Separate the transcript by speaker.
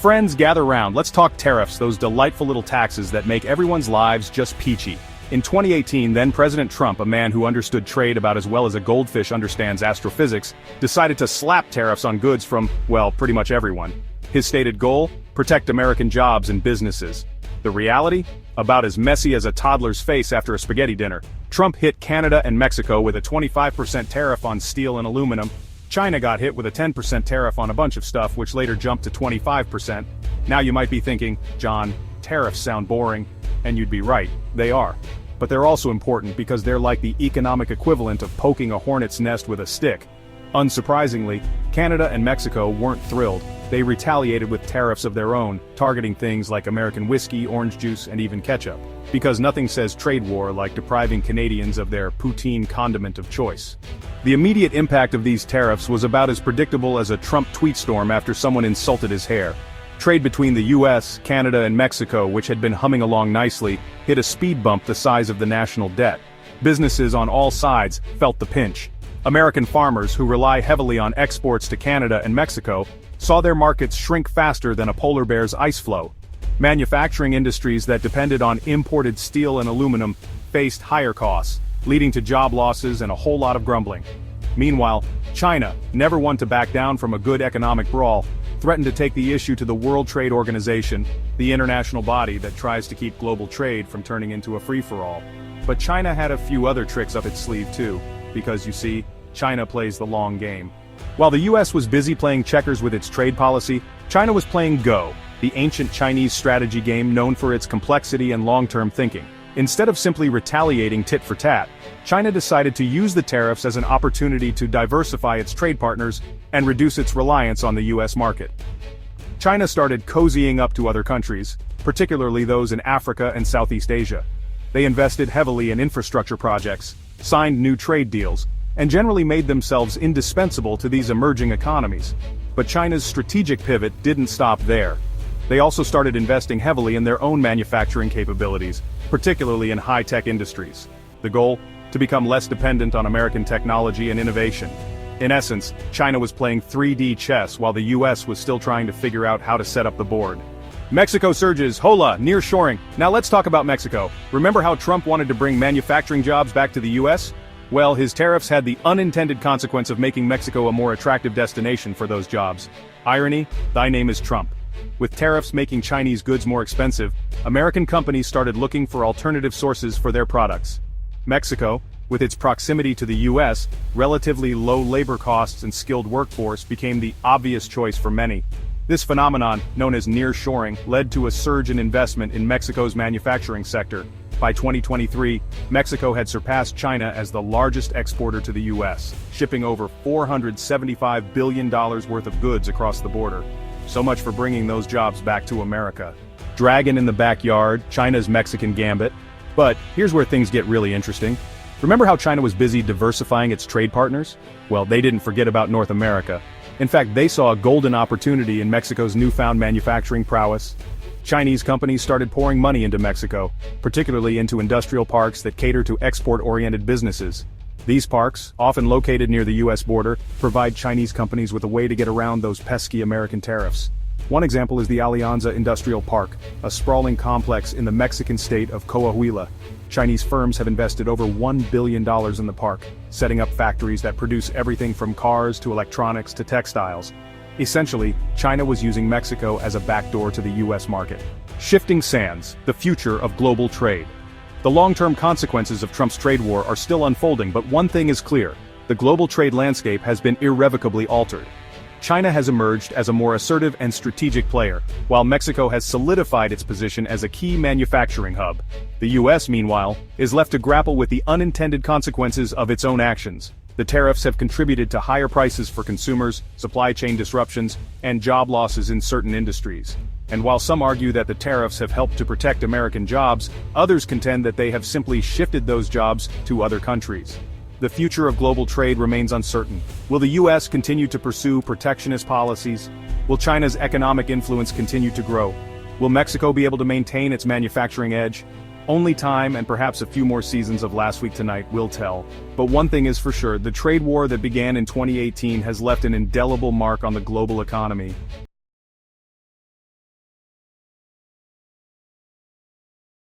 Speaker 1: Friends, gather round, let's talk tariffs, those delightful little taxes that make everyone's lives just peachy. In 2018, then-President Trump, a man who understood trade about as well as a goldfish understands astrophysics, decided to slap tariffs on goods from, well, pretty much everyone. His stated goal? Protect American jobs and businesses. The reality? About as messy as a toddler's face after a spaghetti dinner. Trump hit Canada and Mexico with a 25% tariff on steel and aluminum. China got hit with a 10% tariff on a bunch of stuff, which later jumped to 25%. Now you might be thinking, John, tariffs sound boring. And you'd be right, they are. But they're also important because they're like the economic equivalent of poking a hornet's nest with a stick. Unsurprisingly, Canada and Mexico weren't thrilled. They retaliated with tariffs of their own, targeting things like American whiskey, orange juice, and even ketchup. Because nothing says trade war like depriving Canadians of their poutine condiment of choice. The immediate impact of these tariffs was about as predictable as a Trump tweet storm after someone insulted his hair. Trade between the US, Canada, and Mexico, which had been humming along nicely, hit a speed bump the size of the national debt. Businesses on all sides felt the pinch. American farmers, who rely heavily on exports to Canada and Mexico, saw their markets shrink faster than a polar bear's ice floe. Manufacturing industries that depended on imported steel and aluminum faced higher costs, leading to job losses and a whole lot of grumbling. Meanwhile, China, never one to back down from a good economic brawl, threatened to take the issue to the World Trade Organization, the international body that tries to keep global trade from turning into a free-for-all. But China had a few other tricks up its sleeve too, because you see, China plays the long game. While the US was busy playing checkers with its trade policy, China was playing Go, the ancient Chinese strategy game known for its complexity and long-term thinking. Instead of simply retaliating tit for tat, China decided to use the tariffs as an opportunity to diversify its trade partners and reduce its reliance on the US market. China started cozying up to other countries, particularly those in Africa and Southeast Asia. They invested heavily in infrastructure projects, signed new trade deals, and generally made themselves indispensable to these emerging economies. But China's strategic pivot didn't stop there. They also started investing heavily in their own manufacturing capabilities, particularly in high-tech industries. The goal? To become less dependent on American technology and innovation. In essence, China was playing 3D chess while the US was still trying to figure out how to set up the board. Mexico surges, hola, nearshoring. Now let's talk about Mexico. Remember how Trump wanted to bring manufacturing jobs back to the US? Well, his tariffs had the unintended consequence of making Mexico a more attractive destination for those jobs. Irony? Thy name is Trump. With tariffs making Chinese goods more expensive, American companies started looking for alternative sources for their products. Mexico, with its proximity to the US, relatively low labor costs and skilled workforce became the obvious choice for many. This phenomenon, known as nearshoring, led to a surge in investment in Mexico's manufacturing sector. By 2023, Mexico had surpassed China as the largest exporter to the US, shipping over $475 billion worth of goods across the border. So much for bringing those jobs back to America. Dragon in the backyard, China's Mexican gambit. But here's where things get really interesting. Remember how China was busy diversifying its trade partners? Well, they didn't forget about North America. In fact, they saw a golden opportunity in Mexico's newfound manufacturing prowess. Chinese companies started pouring money into Mexico, particularly into industrial parks that cater to export-oriented businesses. These parks, often located near the US border, provide Chinese companies with a way to get around those pesky American tariffs. One example is the Alianza Industrial Park, a sprawling complex in the Mexican state of Coahuila. Chinese firms have invested over $1 billion in the park, setting up factories that produce everything from cars to electronics to textiles. Essentially, China was using Mexico as a backdoor to the US market. Shifting sands, the future of global trade. The long-term consequences of Trump's trade war are still unfolding, but one thing is clear: the global trade landscape has been irrevocably altered. China has emerged as a more assertive and strategic player, while Mexico has solidified its position as a key manufacturing hub. The US, meanwhile, is left to grapple with the unintended consequences of its own actions. The tariffs have contributed to higher prices for consumers, supply chain disruptions, and job losses in certain industries. And while some argue that the tariffs have helped to protect American jobs, others contend that they have simply shifted those jobs to other countries. The future of global trade remains uncertain. Will the US continue to pursue protectionist policies? Will China's economic influence continue to grow? Will Mexico be able to maintain its manufacturing edge? Only time and perhaps a few more seasons of Last Week Tonight will tell. But one thing is for sure, the trade war that began in 2018 has left an indelible mark on the global economy.